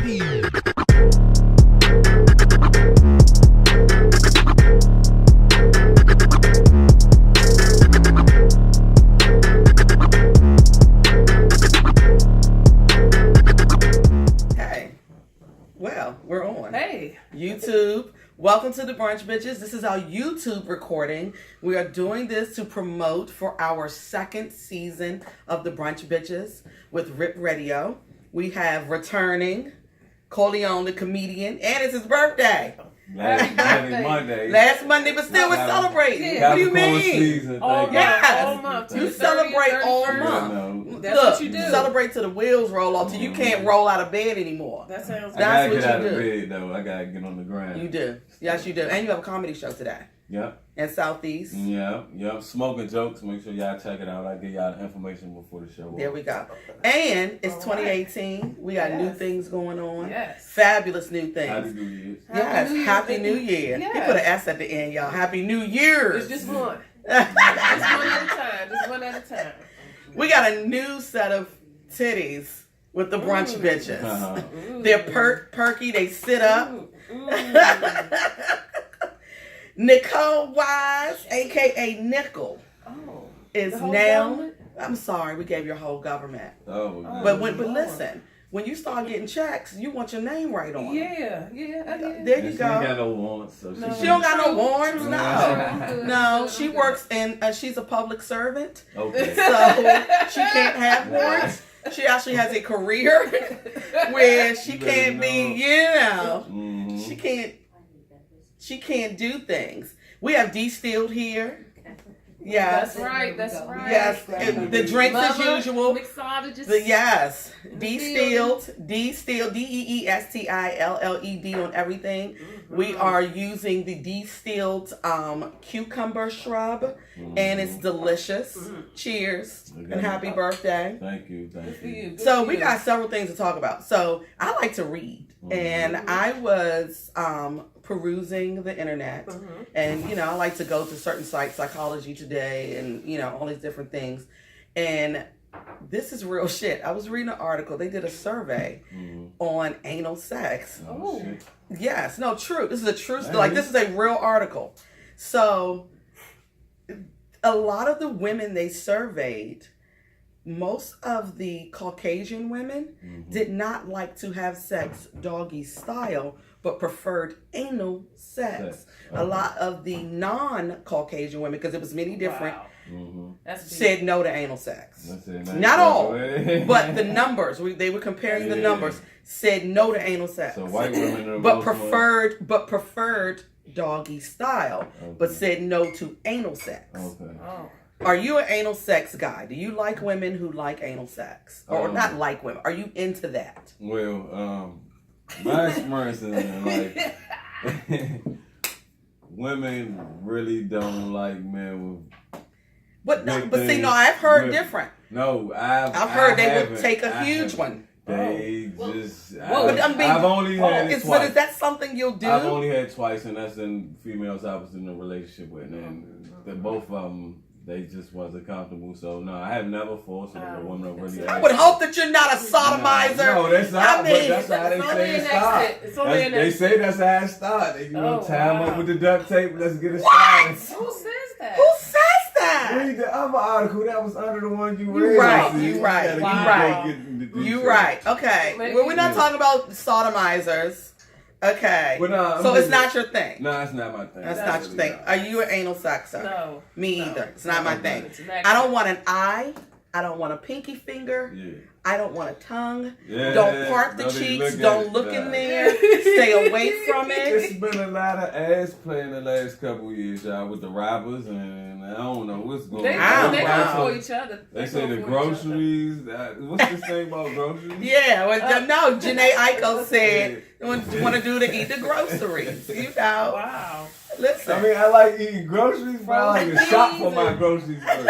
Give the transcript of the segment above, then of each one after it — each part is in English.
We're on. Hey. YouTube. Welcome to the Brunch Bitches. This is our YouTube recording. We are doing this to promote for our second season of the Brunch Bitches with Rip Radio. We have returning Corleone, the comedian, and it's his birthday. Last Monday. Last Monday, but still we're celebrating. Yeah. What do you mean? Season, all month. You celebrate all month. That's Look, what you do. Celebrate till the wheels roll off, till you can't roll out of bed anymore. That sounds. I gotta what get out you of do. bed though. I gotta get on the ground. You do. Yes, you do. And you have a comedy show today. Yep. In Southeast. Yep. Smoking Jokes. Make sure y'all check it out. I give y'all the information before the show. There we go. And it's 2018. We got new things going on. Yes. Fabulous new things. Happy New Year. Yes. Happy New Year. Yes. He put an S at the end, y'all. Happy New Year. It's just one. Just one at a time. Just one at a time. We got a new set of titties with the Brunch Bitches. Uh-huh. They're perky. They sit up. Nicole Wise, a.k.a. Nickel, is the whole now... government? I'm sorry, we gave your whole government. Oh, But listen, when you start getting checks, you want your name right on. Yeah, I did. There you She ain't got go. no warrants, so She don't got no warrants. True. No, True. no. She works in. She's a public servant, Okay. so she can't have warrants. She actually has a career where she You better can't be. know. You know, Mhm. she can't. She can't do things. We have distilled here. Yes. That's right. Yes. The drinks as usual. Mixologist. Yes. Distilled, DEESTILLED on everything. We are using the distilled cucumber shrub, and it's delicious. Cheers and happy birthday. Thank you. So we got several things to talk about. So I like to read, and I was perusing the internet, and I like to go to certain sites, Psychology Today, and all these different things. And this is real shit. I was reading an article. They did a survey on anal sex. Oh, shit. Yes, no, true. This is a true story. Like, this is a real article. So a lot of the women they surveyed, most of the Caucasian women did not like to have sex doggy style, but preferred anal sex. A lot of the non-Caucasian women, because it was many different, said no to anal sex. Not all, but the numbers. They were comparing the numbers. Said no to anal sex. So white women are but preferred doggy style, but said no to anal sex. Okay. Oh. Are you an anal sex guy? Do you like women who like anal sex? Or not like women? Are you into that? Well, my experience is like women really don't like men with. But see, I've heard different. No, I've heard they would take a huge one. They just. I've only had it twice. But is that something you'll do? I've only had twice, and that's in females I was in a relationship with, and both of them. They just wasn't comfortable, so no, I have never forced a woman to really. I would hope that you're not a sodomizer. No, that's not. But that's how they it's say it start. They say that's how it started. You tie them up with the duct tape. Let's get it started. Who says that? Who says that? Read the other article that was under the one you read. You right. Okay. Well, we're not talking about sodomizers. Okay. Well, so it's not your thing. No, it's not my thing. That's not your thing. Are you an anal sexer? No. Me either. It's not my thing. Exactly. I don't want an eye. I don't want a pinky finger. Yeah. I don't want a tongue. Yeah, don't part the cheeks. Don't look in there. Stay away from it. It's been a lot of ass play in the last couple of years, y'all, with the robbers, and I don't know what's going on. They go for each other. They say the groceries. What's this thing about groceries? Yeah. Well, no, Janae Aiko said, want to do to eat the groceries. Wow. Listen. I mean, I like eating groceries, but I like to shop for my groceries first.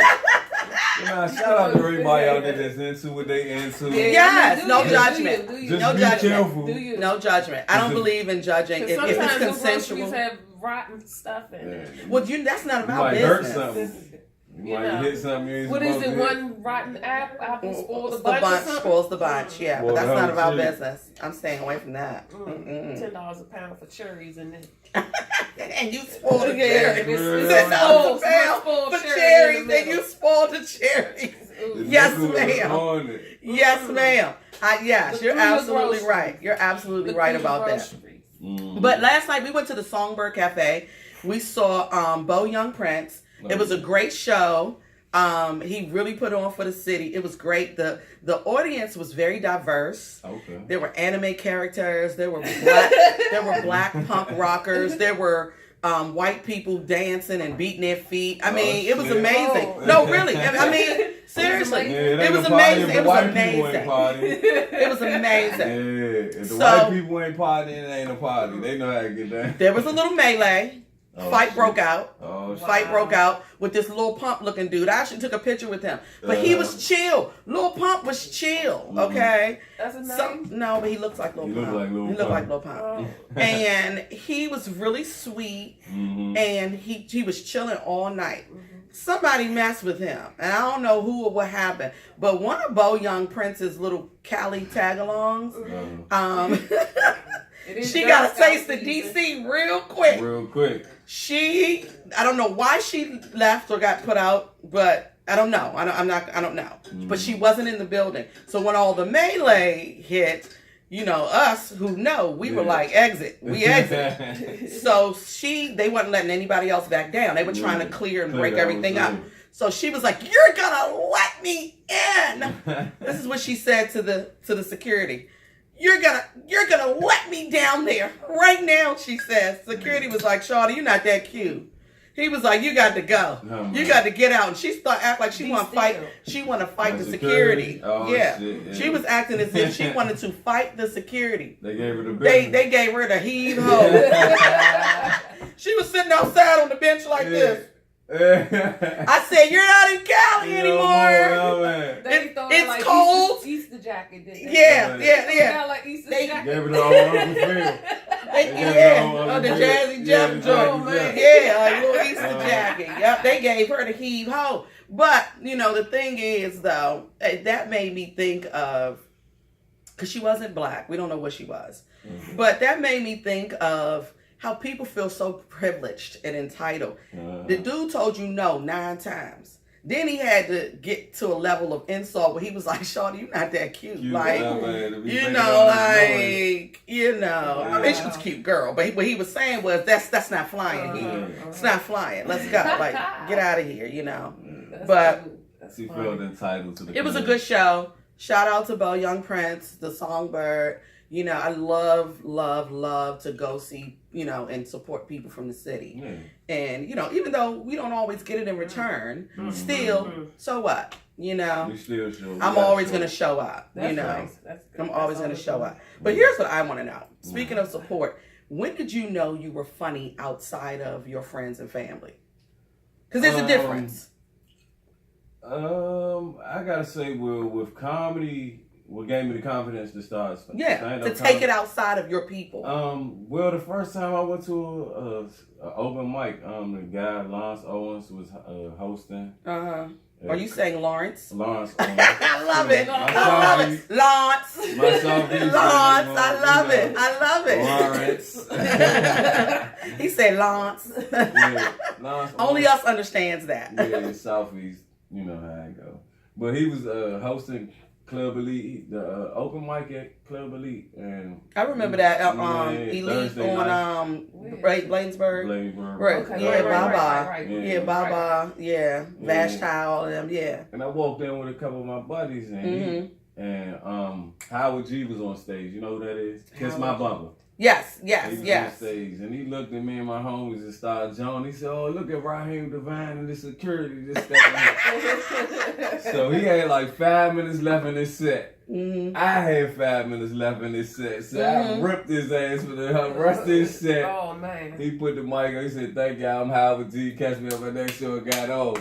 Shout out to everybody out there that's into what they into. Yes, no judgment. Just no be judgment. careful. No judgment. I don't believe in judging if it's consensual. Have rotten stuff in it. Well, that's not about business. business. You You Why know. you hit something you ain't What is supposed it? to hit? One rotten apple spoil the The bunch or bunch something? spoils the bunch, yeah, Spoil but that's the none whole of our tree. business. I'm staying away from that. Mm-mm. $10 a pound for cherries and then And you spoiled the yeah, cherries. it's $10 $10 a spoiled pound for cherry cherries, in the and you middle. spoiled the cherries. The Yes, nickel was ma'am. on it. Yes, ma'am. Yes, The you're through the absolutely groceries. right. You're absolutely The right through the about that. groceries. Mhm. But last night we went to the Songbird Cafe. We saw Bo Young Prince. It was a great show. He really put on for the city. It was great. The audience was very diverse. Okay. There were anime characters. There were black punk rockers. There were white people dancing and beating their feet. I mean, it was shit. amazing. Oh. No, really. I mean, seriously, Yeah, it ain't was a party amazing. if It the was white people ain't amazing. partying. It was amazing. Yeah, if the So- white people ain't partying, it ain't a party. They know how to get down. There was a little melee. Oh, Fight shit. broke out. Oh, shit. Fight broke out with this Lil Pump looking dude. I actually took a picture with him, but he was chill. Lil Pump was chill. Okay. That's his So, name? no, but he looks like Lil He Pump. look like Lil He looked Pump. like Lil Pump. Oh. And he was really sweet, Mhm. and he was chilling all night. Somebody messed with him, and I don't know who or what happened, but one of Bo Young Prince's little Cali tag-alongs, It is she Girl got a Scout taste of season. DC real quick. Real quick. I don't know why she left or got put out, but I don't know. I don't know. But she wasn't in the building. So when all the melee hit, us who know, we were Yeah. like, exit. We exit. So they wasn't letting anybody else back down. They were trying to clear and break everything up. So she was like, "You're gonna let me in." This is what she said to the security. You're gonna let me down there right now, she says. Security was like, "Shawty, you're not that cute." He was like, "You got to go. Oh, You man. got to get out." And she started act like she Be want to fight. still. She want to fight the Security? security. Oh, Yeah. shit, yeah. She was acting as if she wanted to fight the security. They gave her the They business. gave her the heave ho. She was sitting outside on the bench like this. I said, "You're not in Cali anymore." They throw It's her like cold. Easter jacket, didn't they? Yeah, They yeah. got like Easter They- jacket. Gave her the whole Uncle Phil. The Jazzy Jeff Oh, joint. man. Yeah, a little Easter jacket. Yep, they gave her the heave ho. But, the thing is, though, that made me think of, because she wasn't black. We don't know what she was. Mhm. But that made me think of how people feel so privileged and entitled. The dude told you no 9 times. Then he had to get to a level of insult where he was like, "Shawty, you're not that cute." Like, I mean, she was a cute girl, but what he was saying was, that's not flying here. It's not flying. Let's go. Like, get out of here, That's But- cute. That's She funny. felt entitled to the It was a good show. Shout out to Bo Young Prince, the Songbird. I love to go see, and support people from the city. Yeah. And, even though we don't always get it in return, still, so what? We still show. I'm always going to show up, That's nice. That's good. I'm always That's going to always show good. up. But here's what I want to know. Speaking of support, when did you know you were funny outside of your friends and family? Because there's a difference. I gotta say, with comedy, what gave me the confidence to start. Yeah, stand-up to take it outside of your people. Well, the first time I went to a open mic, the guy Lance Owens was hosting. Are you saying Lawrence? Lawrence Owens? I love it. My I love it. Lawrence. My Southeast Lawrence. name, I love it. I love it. He said Lawrence. Yeah, Lance Only us understands that. Yeah, Southeast, you know how it go. But he was hosting Club Elite, the open mic at Club Elite, and I remember that Thursday Elite night. on Where? Bladensburg. Bladensburg. Right. Okay, Yeah, Baba. right. Yeah. Yeah, Baba. Yeah, Vash Towel. Them. Yeah. And I walked in with a couple of my buddies, and Mhm. Howard G was on stage. You know who that is? Kiss My Bubba. Yes. He Yes. was on Yes. stage, and he looked at me and my homies and started joning. He said, "Oh, look at Raheem Devine and the security just stepping out." So he had like 5 minutes left in his set. Mm-hmm. I had 5 minutes left in his set, so I Mhm. ripped his ass for the rest of his set. Oh man. He put the mic on. He said, "Thank y'all. I'm Howard G. Catch me up at that show." It got old.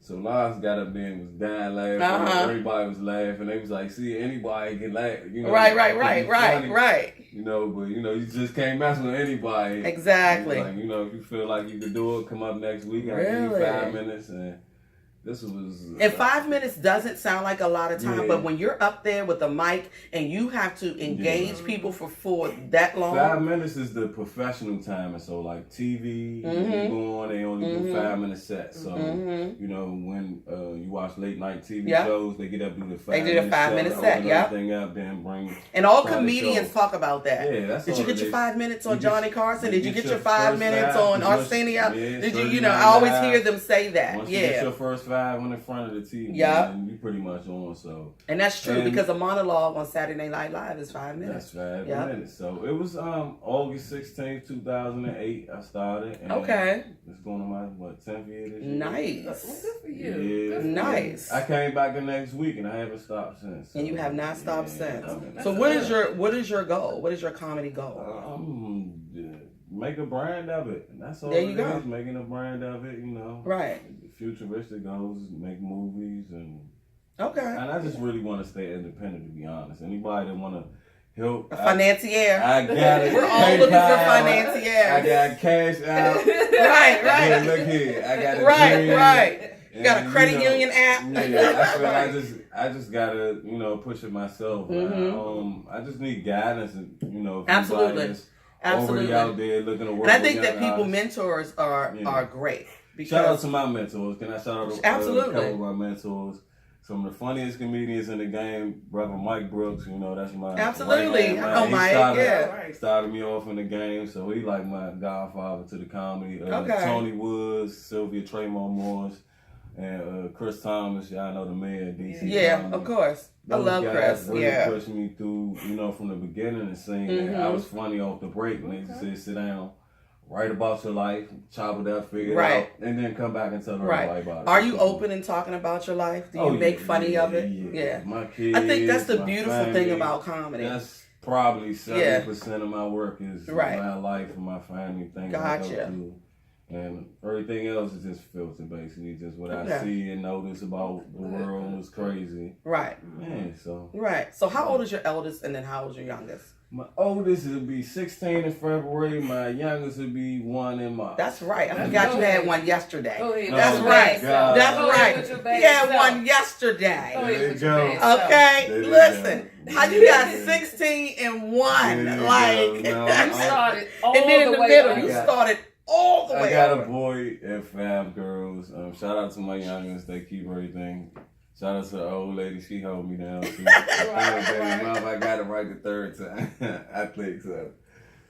So Lars got up there and was dying laughing. Everybody was laughing. They was like, "See, anybody can laugh." You know, Right. funny, You know, but you just can't mess with anybody. Exactly. Like, if you feel like you could do it, come up next week. I'll give you Really? 5 minutes, and this was. And 5 minutes doesn't sound like a lot of time, Yeah. but when you're up there with the mic and you have to engage people for that long. 5 minutes is the professional time, and so like TV, you go on, they only do 5 minute sets. So you know when you watch late night TV shows, they get up do the 5 They do the 5 minute set, open everything up, then bring. And all start the comedians show. talk about that. Yeah, that's Did you all get it your is. 5 minutes on You Johnny get- Carson? you Did you get get your your 5 first minutes five, on once- Arsenio? yeah, Did you? 39 I always live. hear them say that. Once you get Yeah. your first 5 on in front of the TV, Yeah. then you pretty much on. So And that's true And- because a monologue on Saturday Night Live is 5 minutes. that's 5 Yeah. minutes. So it was August 16th, 2008. I started. And Okay. It's going on my 10th year this year. Well, Nice. good for you. Yeah. Good for Nice. I came back the next week and I haven't stopped since. And you have not stopped since. I mean, So what is your goal? What is your comedy goal? yeah, make a brand of it. And that's all There you it go. is, making a brand of it, you know. Right. Futuristic goals, make movies and Okay. I just really want to stay independent, to be honest. Anybody that want to help, A financier. I got it. We're all looking for PayPal. financiers. I got cash out. Right, Yeah, right. look here, I got a Right, dream. right. You got a And, credit you know, union app. Yeah, I feel Right. I just gotta, you know, push it myself. I just need guidance, and you know, if Absolutely. anybody that's Absolutely. already out there looking to work. And I think with that young people artists. mentors are Yeah. great. Shout out Because to my mentors. Can I shout out to Absolutely. a couple of my mentors? Some of the funniest comedians in the game, brother Mike Brooks. You know, that's my Absolutely. right-hand man. I know He Mike, started, yeah. started me off in the game, so he like my godfather to the comedy. Okay. Tony Woods, Sylvia Tremont Morris, and Chris Thomas. Y'all know the mayor of DC. yeah, Comedy. of course. I Those love guys Chris. really Yeah. pushed me through, you know, from the beginning and saying that I was funny off the break when they just said, sit down, write about your life, chop it up, figure it Right. out, and then come back and tell Right. everybody about it. Are you open in talking about your life? Do you make funny of it? Yeah. My kids. I think that's the my beautiful family, thing about comedy. That's probably 70% of my work is Right. my life and my family, things I go Gotcha. through. And everything else is just filter, basically. Just what I Okay. see and notice about the world is crazy. Right. Man, so. Right. So how old is your eldest and then how old is your youngest? My oldest will be 16 in February. My youngest will be 1 in March. That's right. I That's forgot you good. had one yesterday. Go ahead. That's Oh, right. God. That's Go ahead right. with your You bad had self. one yesterday. Go There ahead you with your go. bad self. Okay, There you listen. go. How you got Yeah. 16 and 1? There you like, go. No, You started all and then in the the way middle, up. you got- started all the I way got over. a boy and 5 girls. Shout out to my youngest. They keep everything. Shout out to the old lady. She held me down. She, Right. Mom, I got it right the third time. I think so.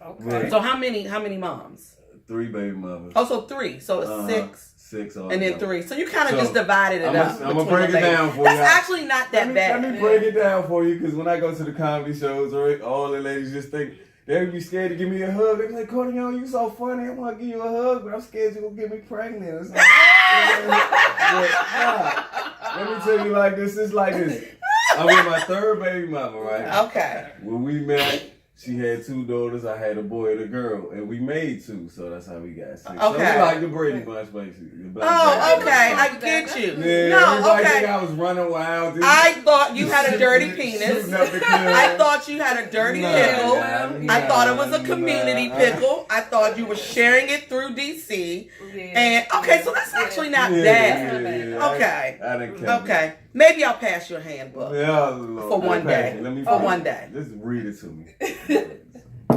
Okay. So how many moms? 3 baby mothers. Oh, so 3. So it's 6 6 and then altogether. 3. So you kind of So, just divided it I'm up. gonna between break the it babies. down for That's you. actually not that bad. Let me break it down for you, because when I go to the comedy shows, all the ladies just think they would be scared to give me a hug. They be like, Cordion, you so funny. I want to give you a hug, but I'm scared you're going to get me pregnant. It's like, let me tell you like this. It's like this. I'm with my 3rd baby mama, right? Okay. When we met, she had 2 daughters. I had a boy and a girl, and we made 2, so that's how we got 6. So Okay. we like the Brady Bunch, basically. The Black Oh, Bunch. okay. I get you. Yeah, No, everybody think okay. I was running wild. I thought you had a dirty Shooting penis. up the club. I thought you had a dirty Nah, pickle. nah, I thought it was a nah, community nah. pickle. I thought you were sharing it through DC. Yeah. And okay, so that's actually not Yeah, bad. yeah, yeah. Okay. I didn't count it. Okay. Maybe I'll pass your handbook. Yeah, Lord. For one day. Let me For read one it. day. Just read it to me.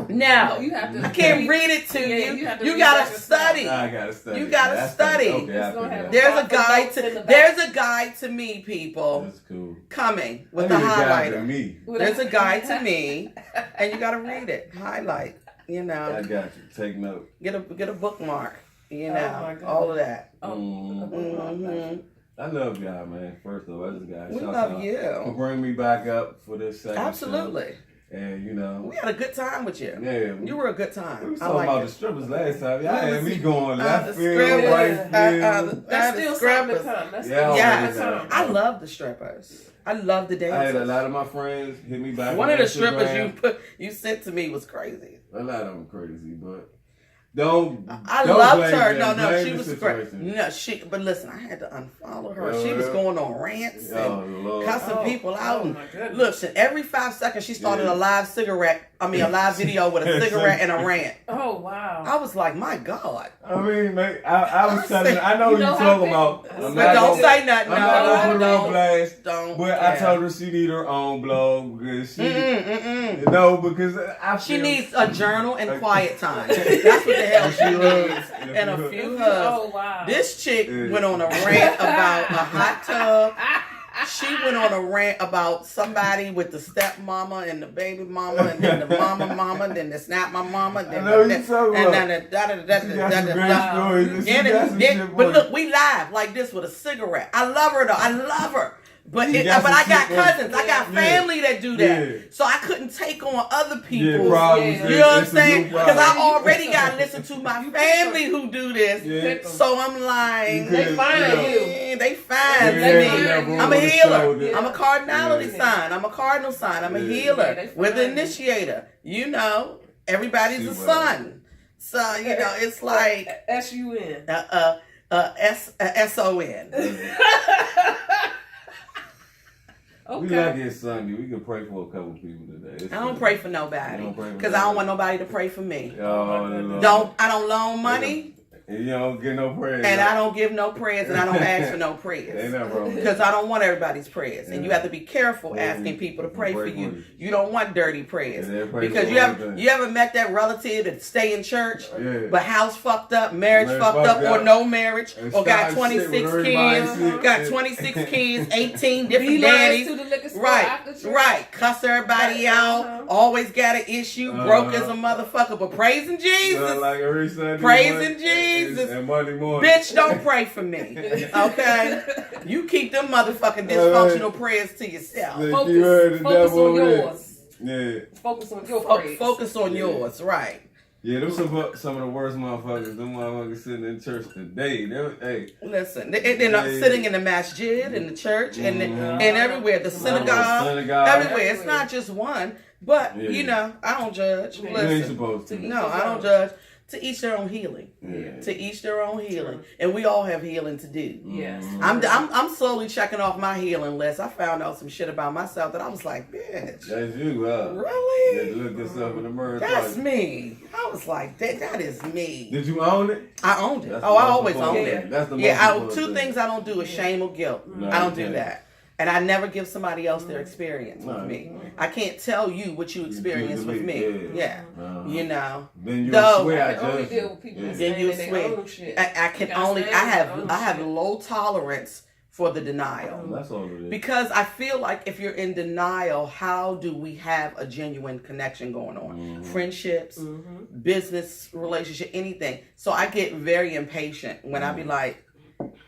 Now, You have to. I can't read it to Yeah, you. you have to You read gotta that yourself. study. I gotta study. You gotta That's study. Okay, It's I gonna figure have- that. There's a Proper guide notes in the to back. there's a guide to me, people. That's cool. Coming I with the need a guy to highlighter. me. There's a guide to me, and you gotta read it. Highlight. You I know, got you. Take note. get a bookmark. You Oh, know, my God. all of that. Mm. hmm I love y'all, man. First of all, I just got We shout love out you. for bringing me back up for this second show. Absolutely. And you know, We had a good time with you. yeah, You were a good we time. was I talking like about it. the strippers last time. Y'all We had was- me going the left field, strippers, right field. That's the still something to strippers. come. That's Yeah, still Yeah. something to come. I love the strippers. I love the I had a dancers. lot of my friends hit me back. One on of the strippers Instagram. you sent to me was crazy. A lot of them crazy, but I don't loved blame her. them. No, Blame she the was situation. great. No, but listen, I had to unfollow her. Oh, She was yeah? going on rants and Lord. cussing people out. Oh And my goodness. look, every 5 seconds she started Yeah. a live video with a cigarette and a rant. Oh wow. I was like, my God. I mean, man, I was telling. I know You what know you're how talking about. big- I'm But not don't gonna- say nothing. I'm not gonna put her on don't. blast. Don't. But I told her she need her own blog because she, Mm-mm. no, because I She feel- needs a journal and quiet time. That's what the hell she needs. And a few hugs. Oh wow. This chick Yeah. went on a rant about a hot tub. She went on a rant about somebody with the stepmama and the baby mama and then the mama, then the snap my mama, then I know the, you talking and about. then She got some great Wow. stories. She yeah, got some then, shit but for look, you. we live like this with a cigarette. I love her though. I love her. But She it, got but some I got shit for you. cousins. I got Yeah. family that do that. Yeah. So I couldn't take on other Yeah, people's. problems. Yeah. You know what I'm It's a saying? new Because I problem. already got to listen to my family who do this. Yeah. So I'm like, You They could, find you know, you. they fine Yeah, to they me. find you. I'm a on the healer. shoulder. I'm a cardinality Yeah. sign. I'm a cardinal sign. I'm a Yeah. Yeah, healer. they We're the find you. initiator. You know, everybody's See a what- son. So, you know, it's like S-U-N. S-O-N. We Okay. like it Sunday. We can pray for a couple people today. I don't pray for nobody. You don't pray for Because I don't want nobody to pray for me. Oh, Lord. I don't loan money. And you don't get no prayers. And I don't give no prayers, and I don't ask for no Ain't prayers. nothing wrong with Because I don't want everybody's prayers. And you Yeah. have to be careful Yeah. asking people to pray for Pray for you. you. You don't want dirty prayers. Yeah, they pray Because for you everything. ever met that relative that stay in church, Yeah. but house fucked up, marriage Marriage fucked up, fucked or up. no marriage, And or got start shit 26 with everybody kids, shit. got Yeah. 26 kids, 18 Be different nice daddies. to the liquor store Right, after church. right. Cuss everybody Right, out. uh-huh. Always got an issue. Broke as a Uh-huh. motherfucker, but praising Jesus. Like every Sunday Praising morning Jesus. and Monday morning. Bitch, don't pray for me. Okay? You keep them motherfucking dysfunctional prayers to yourself. Like, you heard the Focus devil on over there. yours. Yeah. Focus on your praise. Focus on Yeah. yours, right? Yeah, them some of the worst motherfuckers. Them motherfuckers sitting in church today. Hey, Listen, they're not Yeah. sitting in the masjid, in the church, and Mhm. and everywhere, the synagogue, synagogue. everywhere. It's not just one, but Yeah. you know, I don't judge. You You ain't Listen, supposed to. no, I don't judge. To each their own healing. Yeah. To each their own healing, and we all have healing to do. Yes. I'm slowly checking off my healing list. I found out some shit about myself that I was like, bitch, That's you, huh? really? You had to look yourself in the mirror. That's twice. me. I was like, that is me. Did you own it? I owned it. That's Oh, the I most always important owned thing. it. That's the most Yeah, important two thing. things I don't do is shame or guilt. No, I don't you do can't. that. And I never give somebody else their experience No. with me. I can't tell you what you experienced with me. Yeah. You know. Then you Though- swear I I can only judge deal you. with people Yeah. that's Then you saying swear. they own shit. I can You gotta only stand I on have shit. low tolerance for the denial. That's all it is. Because I feel like if you're in denial, how do we have a genuine connection going on? Mhm. Friendships, Mm-hmm. business relationship, anything. So I get very impatient when I be like,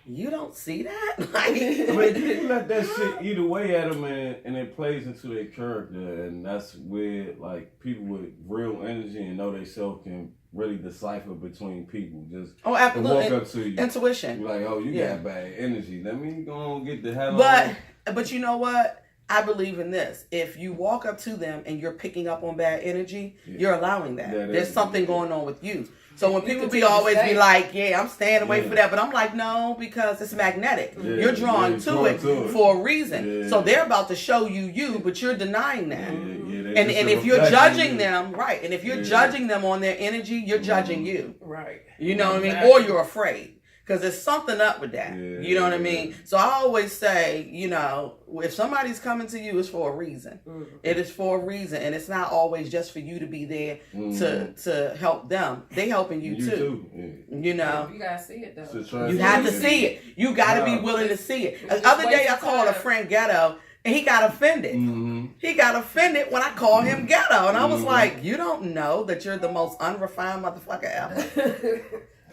you don't see that? I mean, Like, people let that shit eat away at them, and it plays into their character, and that's where like people with real energy and know they self can really decipher between people. Just oh, to walk absolutely. up to you, Intuition. you're like, oh, you Yeah. got bad energy. Let me go and get the hell But on. but you know what? I believe in this. If you walk up to them and you're picking up on bad energy, Yeah. you're allowing that. That There's is- something yeah. going on with you. So when You people continue to always stay. be like, yeah, I'm staying away Yeah. for that, but I'm like, no, because it's magnetic. Yeah, You're drawn yeah, to drawn it to it. for a reason. Yeah. So they're about to show you, but you're denying that. They And just and a if you're reflection of judging you. them, right, and if you're Yeah. judging them on their energy, you're judging you. Right. You know what I mean? Exactly. Or you're afraid. Because there's something up with that. Yeah, You know what I yeah, mean? yeah. So I always say, you know, if somebody's coming to you, it's for a reason. Mm-hmm. It is for a reason. And it's not always just for you to be there Mhm. to help them. They helping you, too. Yeah. You know? You gotta see it though. So try You to- have to see it. You got to be Wow. willing to see it. The Just other day I waste called a time. friend ghetto and he got offended. Mhm. He got offended when I called him ghetto. And I was Mhm. like, you don't know that you're the most unrefined motherfucker ever.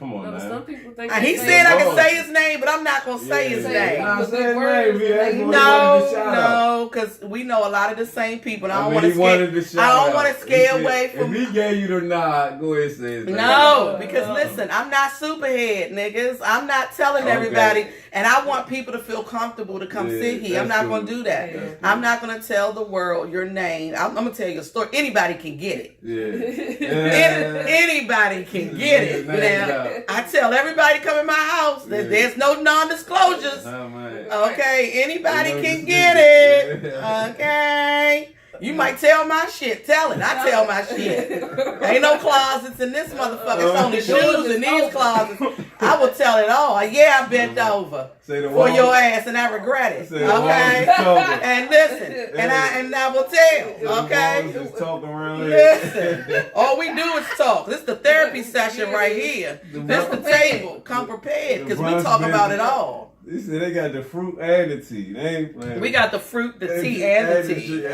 Come on, No, man. some people think He they said I can boss. say his name, but I'm not gonna say his Yeah. name. Nah, With say good his words, name. He asked like- for he wanted to No, shout out. no, because we know a lot of the same people. And I don't mean, want to he wanted scare. to shout I don't out. want to He scare said, away from. If he gave you the nod, go ahead and say his name. No, because listen, I'm not superhead, niggas. I'm not telling Okay. everybody, and I want people to feel comfortable to come Yeah, sit here. I'm that's not going to cool. do that. Yeah. I'm not going to tell the world your name. I'm going to tell you a story. Anybody can get it. Yeah. Anybody can get it. Yeah, Now, yeah. I tell everybody come in my house that Yeah. there's no non-disclosures. Oh, man. Okay, anybody You know, can just get get it. it. Okay. You might tell my shit. Tell it. I tell my shit. Ain't no closets in this motherfucker. It's only shoes in these closets. I will tell it all. Yeah, I bent over Say the for wall. your ass and I regret it. Say the walls Okay. is talking. And listen, and I will tell. Okay. The walls is talking around here. Listen, all we do is talk. This is the therapy session right here. This the table. Come prepared because we talk about it all. They said they got the fruit and the tea. They ain't playing. We got the fruit, the tea, and the tea.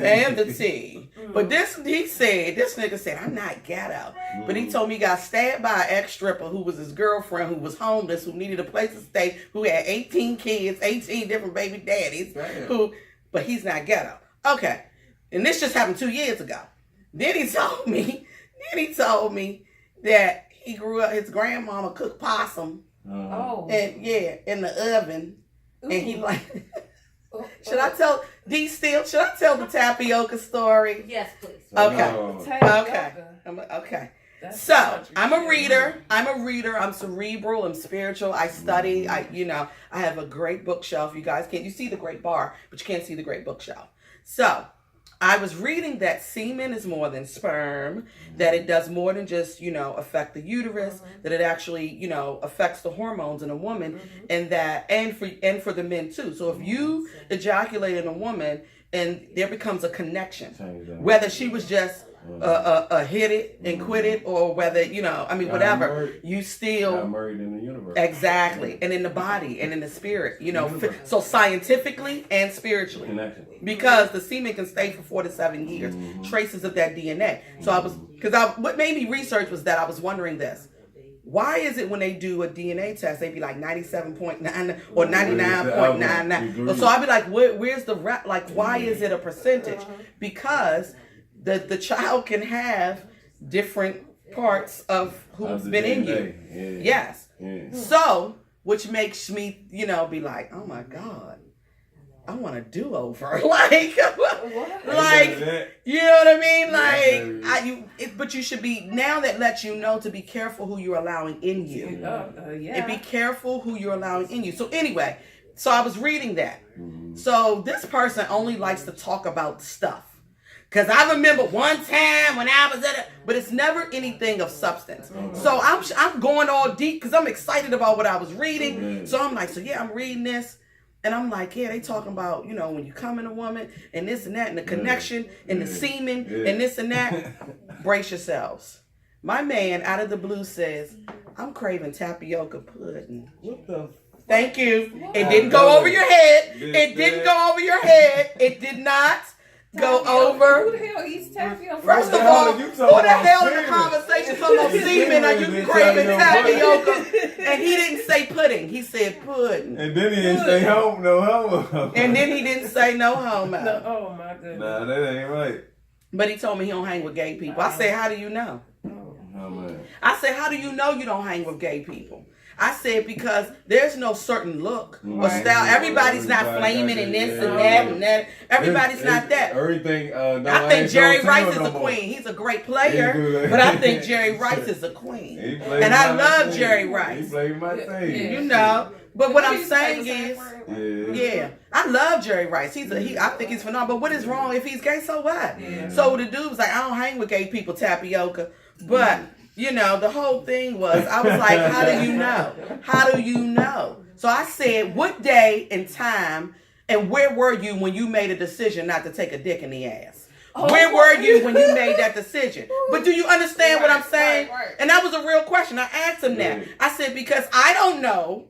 And the tea. But this nigga said, I'm not ghetto. But he told me he got stabbed by an ex-stripper who was his girlfriend, who was homeless, who needed a place to stay, who had 18 kids, 18 different baby daddies, Damn. but he's not ghetto. Okay. And this just happened 2 years ago. Then he told me that he grew up, his grandmama cooked possum, Oh. and in the oven. And he Ooh. like, should I tell the tapioca story? Yes, please. Okay. No. Okay. Okay. That's So country. I'm a reader. I'm cerebral. I'm spiritual. I study. I have a great bookshelf. You guys can't. You see the great bar, but you can't see the great bookshelf. So I was reading that semen is more than sperm. That it does more than just affect the uterus. That it actually affects the hormones in a woman, and for the men too. So if you ejaculate in a woman, and there becomes a connection, whether she was just hit it and quit it, or whether whatever, married. you Got still married in the universe. exactly, and in the body and in the spirit, so scientifically and spiritually, Connection. because the semen can stay for 4 to 7 years, traces of that DNA. So what made me research was that I was wondering this. Why is it when they do a DNA test, they be like 97.9 or 99.99? So I'd be like, where's the why is it a percentage? Because the child can have different parts of who's been in you. Yeah. Yes. Yeah. So, which makes me, be like, oh my God, I want a do-over. Like, you know what I mean? Like, but you should be, now that lets you know to be careful who you're allowing in you. Yeah. And be careful who you're allowing in you. So anyway, so I was reading that. So this person only likes to talk about stuff. Because I remember one time when I was but it's never anything of substance. So I'm going all deep because I'm excited about what I was reading. So I'm like, I'm reading this. And I'm like, they talking about, when you come in a woman and this and that and the connection and the semen and this and that. Brace yourselves. My man out of the blue says, I'm craving tapioca pudding. What the? Thank you. It didn't go over your head. It didn't go over your head. It did not go over. Who the hell eats tapioca? First of What the all, hell who are you the talking about hell in the semen? conversation talking about semen? Are you craving tapioca? And he didn't say pudding. He said pudding. And then he didn't stay home, no homo. And then he didn't say no homo. No, oh my goodness. Nah, that ain't right. But he told me he don't hang with gay people. I said, how do you know? Oh man. I said, how do you know you don't hang with gay people? I said, because there's no certain look or style. Everybody's not flaming and this and that and that. Everybody's not that. Everything. I think Jerry Rice is a queen. He's a great player, but I think Jerry Rice is a queen. And I love Jerry Rice. He played my thing. You know. But what I'm saying is, Yeah. I love Jerry Rice. I think he's phenomenal. But what is wrong if he's gay? So what? So the dude was like, I don't hang with gay people, tapioca. But the whole thing was, I was like, how do you know? How do you know? So I said, what day and time and where were you when you made a decision not to take a dick in the ass? Where were you when you made that decision? But do you understand what I'm saying? Right. And that was a real question. I asked him that. I said, because I don't know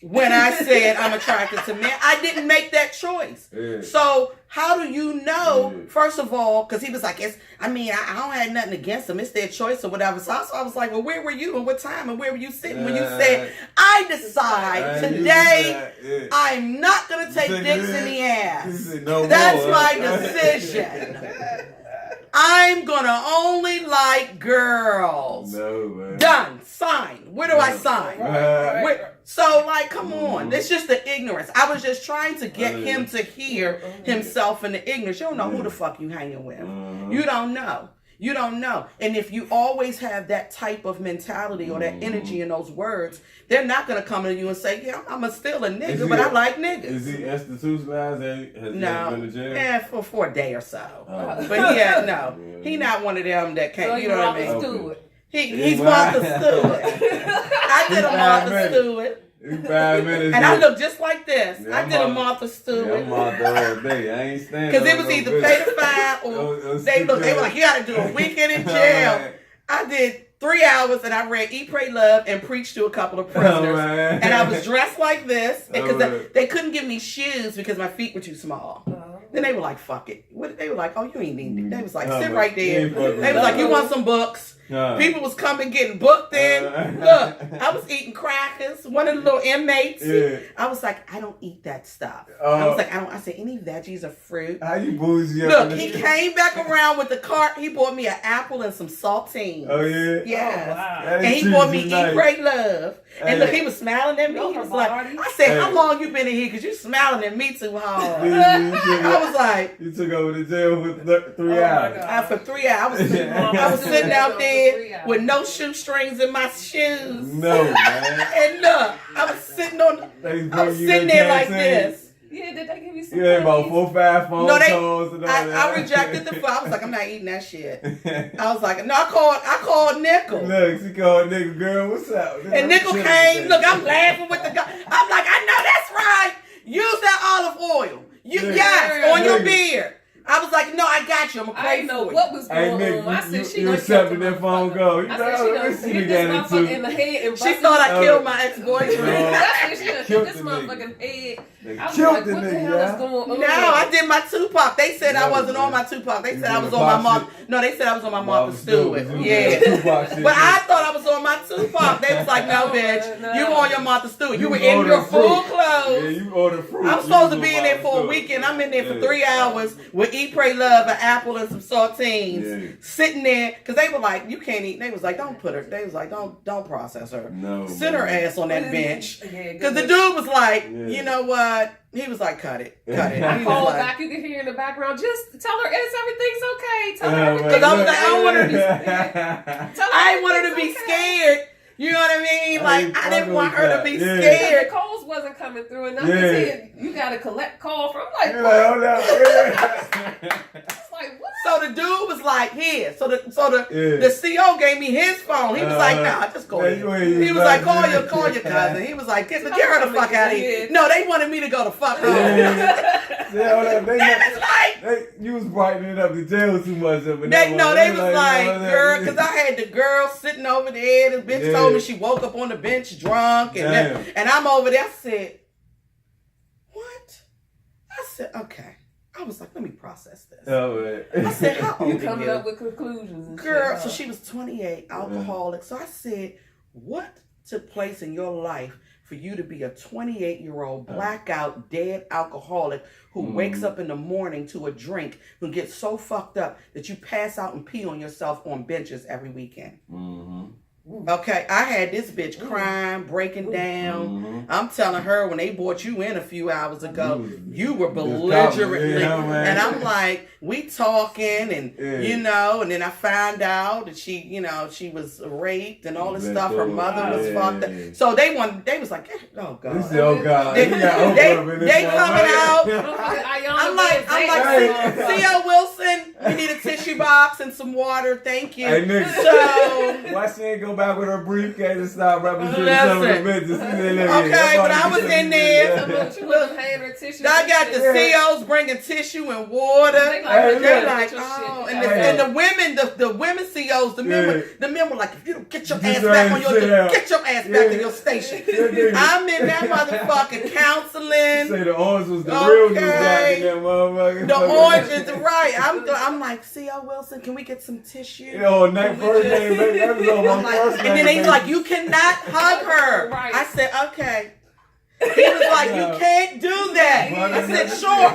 when I said I'm attracted to men. I didn't make that choice. Yeah. So how do you know, Yeah. first of all, because he was like, I don't have nothing against them. It's their choice or whatever. So I was like, well, where were you and what time and where were you sitting when you said, I decide today I'm not going to take dicks in the ass. No That's more. my decision. I'm going to only like girls. No, man. Done. Sign. Where do I sign? Right. So, like, come on. It's just the ignorance. I was just trying to get him to hear himself in the ignorance. You don't know who the fuck you hanging with. You don't know. You don't know. And if you always have that type of mentality or that energy in those words, they're not going to come to you and say, yeah, I'm still a nigga, but I like niggas. Is he institutionalized? Has he No. been to jail? Yeah, for a day or so. Oh. But yeah, he not one of them that can't, So you know what I mean? Stewart. He's Martha Stewart. I did a Martha Stewart. In 5 minutes. And I look just like this. Yeah, I did a I'm Martha Stewart. I'm out there all day. I ain't standing. Because it was either pay the fine or they were like, you got to do a weekend in jail. I did 3 hours and I read Eat, Pray, Love and preached to a couple of prisoners. And I was dressed like this because they couldn't give me shoes because my feet were too small. Then they were like, fuck it. They were like, oh, you ain't need it. They was like, sit right there. They was like, you want some books? People was coming getting booked in. Look, I was eating crackers. One of the little inmates. I was like, I don't eat that stuff. I was like, I said, any veggies or fruit? How you bougie? Look, he came back around with the cart. He bought me an apple and some saltines. Oh, yeah? Yes. Oh, wow. That And he treat bought me you Eat, nice. Pray, Love. And look, he was smiling at me. Those He was are like, parties. I said, how Hey. long you been in here? Because you smiling at me too hard. I I was like, you took over the jail for 3 my hours. God. for 3 hours, I was sitting out there with no shoestrings in my shoes. No, man. And look, I was sitting on, I was sitting there like this. Yeah, did they give you some? You had about cookies? 4 or 5 phone No, calls and all that. I rejected the food. I was like, I'm not eating that shit. I was like, no, I called Nickel. Look, she called nigga, girl, what's up? And Nickel came. Look, I'm laughing with the guy. I'm like, I know that's right. Use that olive oil. Yes, on your beard. I was like, no, I got you. I'm going to I pray didn't know for you. what was Hey, going Nick, on. I said, she you done accepted killed that phone the call. You I know, said, she let's done see hit you this got motherfucker into. in the head and She busted thought his- I killed my ex-boyfriend. I said, she done hit Killed this the nigga. motherfucking head. They I was killed like, the what the nigga, hell is yeah. going on? No, I did my Tupac. They said I No, wasn't on man. my Tupac. They You said I did was the on my Pop Martha. shit. No, they said I was on my Martha Stewart. You Yeah. did the Tupac shit. But I thought I was on my Tupac. They was like, no, bitch. No. You on your Martha Stewart. You were was in your ordering full fruit. Yeah, clothes. you ordered fruit. I'm You supposed to was be on in there my for a stuff. weekend. I'm in there for Yeah. 3 hours with Eat, Pray, Love, an apple, and some saltines. Yeah. Sitting there, because they were like, you can't eat. They was like, don't put her. They was like, don't process her. No, Sit her man. ass on that bench. Yeah, Because the dude was like, Yeah. you know what? He was like, cut it. Cut it. I He was called like, back. You can hear in the background. Just tell her everything's okay. Tell her Oh, everything's Because I was okay. like, I don't want her to be Tell her I didn't want her to be everything's okay. scared. You know what I mean? I Like, ain't I didn't fucking want with her to that. be Yeah. And scared. the calls wasn't coming through, and I'm Yeah. just saying, you got to collect call from. I'm like, You're what? like, hold up. It's like, what? So the dude was like, here. So the Yeah. CO gave me his phone. He was like, nah, just go Man, you ain't ahead. He even was like, like call that. your cousin. He was like, get her the fuck out of here. No, they wanted me to go the fuck home. Yeah, hold up. They was like, You was brightening it up the jail too much. But they was like, you know, girl, because I had the girl sitting over there. The bitch Yeah. told me she woke up on the bench drunk. And I'm over there. I said, what? I said, okay. I was like, let me process this. Oh, man. I said, how You old are coming you? up with conclusions and Girl, shit. so she was 28, alcoholic. So I said, what took place in your life for you to be a 28-year-old blackout, dead alcoholic who wakes up in the morning to a drink, who gets so fucked up that you pass out and pee on yourself on benches every weekend? Mm-hmm. Okay, I had this bitch crying, breaking down. Mm-hmm. I'm telling her when they brought you in a few hours ago, you were Just belligerently, yeah, man. and I'm like, we talking, and Yeah. you know, and then I found out that she, you know, she was raped and all this Been stuff. Her through it. mother was Yeah, fucked up. yeah. So they was like, oh They god. said, oh, God. They- You got they- Oprah in this they coming motherfucker. I'm like, Hey. C.L. Wilson, We need a tissue box and some water. Thank you. Hey, nigga. So, Why she ain't go back with her briefcase and start representing some of the bitches? Okay, but I was in there. You wasn't paying her tissue. I got the COs bringing tissue and water. They're like, oh, and the women, the women COs, the men were like, if you don't get your ass back on your station. I'm in that motherfucking counseling. Say the orange was the real new black in that motherfucker. The orange is right. I'm like, CO Wilson, can we get some tissue? You know, first name, baby. That was on my first name. And then he's like, you cannot hug her. Right. I said, okay. He was like, you can't do that. I said, sure.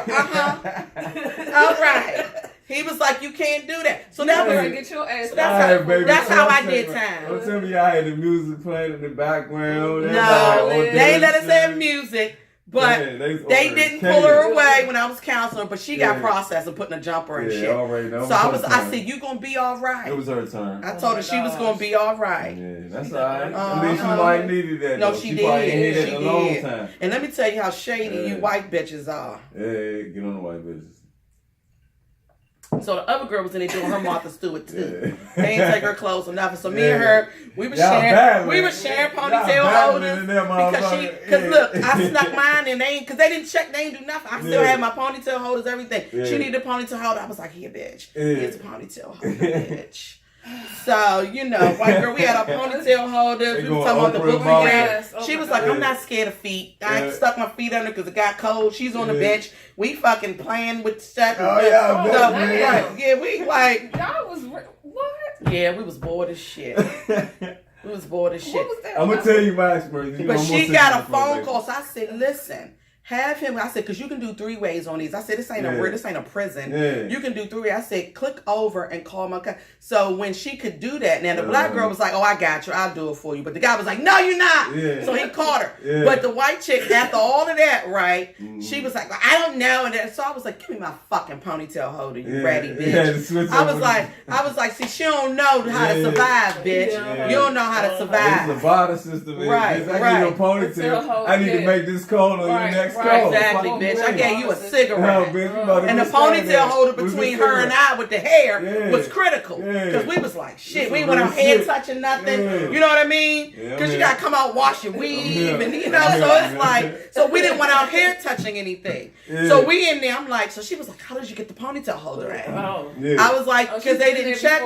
All right. He was like, you can't do that. So that was get your ass. That's how I did time. Don't tell me I had the music playing in the background. No, they ain't let us have music. But they didn't pull her away when I was counseling her, but she got processed and put in a jumper and shit. Already, so I said, you gonna be all right. It was her turn. I told her she was gonna be all right. Yeah, that's all right. At least she might needed that. No, though. she She did. did a long time. And let me tell you how shady you white bitches are. Yeah, get on the white bitches. So the other girl was in there doing her Martha Stewart too. They didn't take her clothes or nothing. So me and her, we were sharing ponytail holders because look, I snuck mine and they didn't check, they didn't do nothing. I still had my ponytail holders, everything. She needed a ponytail holder. I was like, here, bitch, here's a ponytail holder, bitch. So, you know, white girl, we had our ponytail holders. We were talking about the book we read. She was like, I'm not scared of feet. I stuck my feet under because it got cold. She's on the bench. We fucking playing with stuff. Yeah, we like. Y'all was, what? Yeah, we was bored as shit. We was bored as shit. What was that? I'm going to tell you my experience. But she got a phone call. So I said, listen. Have him. I said, because you can do 3 ways on these. I said, this ain't a prison. You can do 3 ways. I said, click over and call my. So when she could do that, now the black girl was like, oh, I got you. I'll do it for you. But the guy was like, no, you're not. So he caught her. But the white chick, after all of that, right? She was like, well, I don't know. And so I was like, give me my fucking ponytail holder, you ratty bitch. I was like, see, she don't know how to survive, bitch. You don't know how to survive. It's the barter system. Right. I give you a ponytail. I need to make this call on your next. Exactly, bitch. I gave you a cigarette. And the ponytail holder between her and I with the hair was critical. Because we was like, shit, we went out hair touching nothing. You know what I mean? Because you got to come out wash your weave. And, you know, so it's like, so we didn't want our hair touching anything. So we in there, I'm like, so she was like, how did you get the ponytail holder at? I was like, because they didn't check.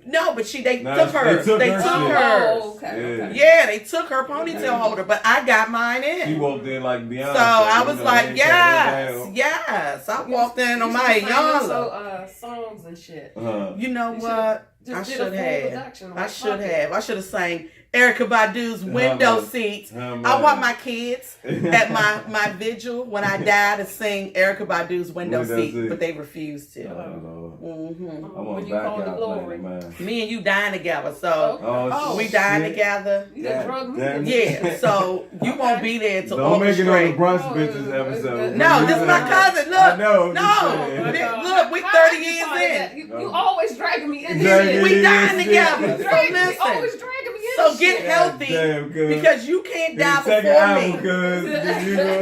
No, but they took her. They took her. Yeah, they took her ponytail holder, but I got mine in. She walked in like Beyonce. So I was like, yes. I walked in on my Yana. Songs and shit. You know what? I should have. I should have sang Erykah Badu's Window Seats. I want my kids at my vigil when I die to sing Erykah Badu's Window Seat, but they refused to. When you call the glory. Me and you dying together, so we dying together. You done drug me. Yeah, so you won't be there till don't make it on the brunch bitches episode. No, this is my cousin. Look, no, look, we 30 years in. You always dragging me in this shit. We dying together. So listen. Always dragging me in. So get healthy because you can't die before me.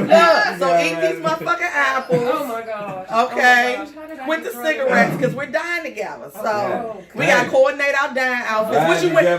Look, so eat these motherfucking apples. Oh my gosh. Okay. With the cigarettes because we're dying together. So we gotta coordinate our dying outfits.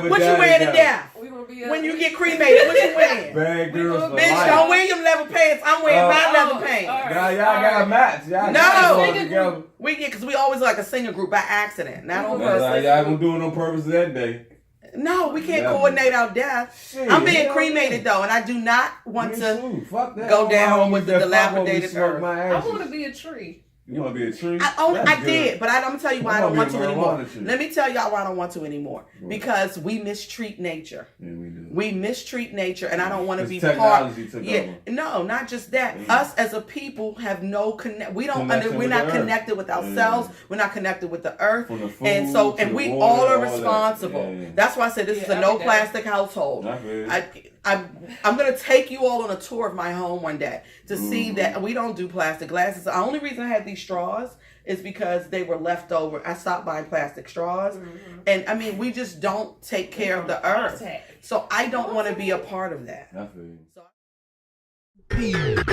What you wearing to death? When you get cremated, what you wearing? Bad girls for Bitch, life. don't wear your leather pants. I'm wearing my leather pants. Now y'all got a match. No, we get because we always like a singer group by accident, not on purpose. Y'all gonna do it on purpose that day. No, we can't coordinate our death. I'm being cremated though, and I do not want to go down with the dilapidated earth. I want to be a tree. You want to be a tree? I did, but I'm going to tell you why I don't want to anymore. Let me tell y'all why I don't want to anymore. Because we mistreat nature. Yeah, we do. We mistreat nature, and I don't want to be technology part. Yeah, no, not just that. Us as a people have no connect. We're not connected with ourselves. We're not connected with the earth, and we all are responsible. That's why I said this is a no plastic household. I'm going to take you all on a tour of my home one day to see that we don't do plastic glasses. The only reason I had these straws is because they were left over. I stopped buying plastic straws. And I mean, we just don't take care of the earth. So I don't want to be a part of that. I feel you.